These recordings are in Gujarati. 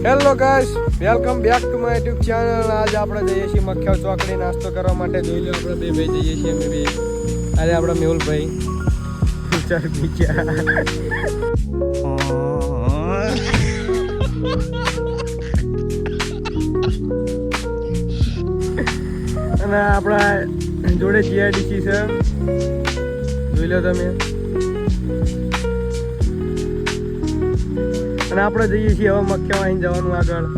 Hello guys, welcome back to my YouTube channel. આજે આપણે જઈએ છીએ મખ્યા ચોકડી નાસ્તો કરવા માટે. જોઈ લો આપણે બે ભાઈ જઈએ છીએ. અમે બે આજે આપણા મેહુલભાઈ અને આપણા જોડે જીઆઈડીસી છે, જોઈ લો તમે. અને આપણે જઈએ છીએ હવે મખ્યા આવીને જવાનું આગળ.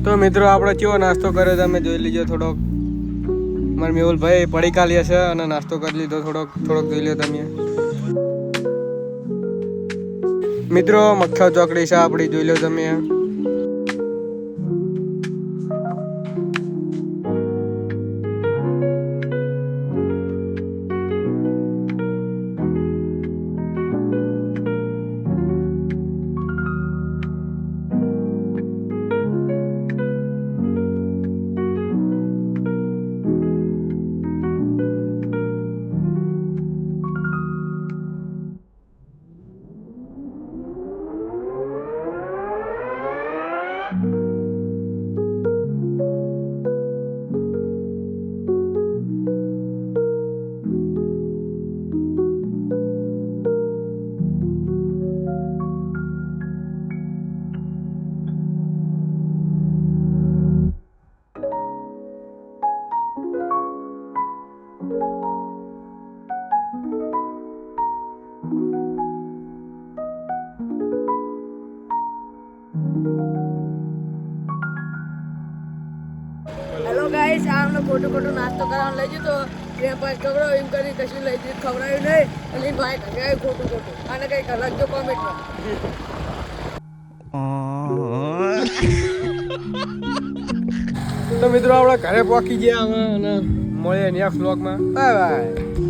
તો મિત્રો આપણે કેવો નાસ્તો કર્યો તમે જોઈ લીજો. થોડોક મારા મેહુલભાઈ પડીકા લે છે અને નાસ્તો કરી લીધો. થોડોક જોઈ લો તમે મિત્રો. મખ્યા ચોકડી છે આપણી, જોઈ લો તમે. હેલો ગાઈસ, આ અમને ખોટું નાસ્તો કરવાનું લઈ જતો ત્યાં પાંચ ખવડાવ એમ કરી કશું લઈ જઈ ખવડાવ્યું નહીં અને ભાઈ ઢગાય ખોટું આને કંઈક અલગ જો કોમેન્ટમાં. તો મિત્રો આપણે ઘરે પહોંચી ગયા હવે અને મળીએ નેક્સ્ટ વ્લોગમાં. Bye bye.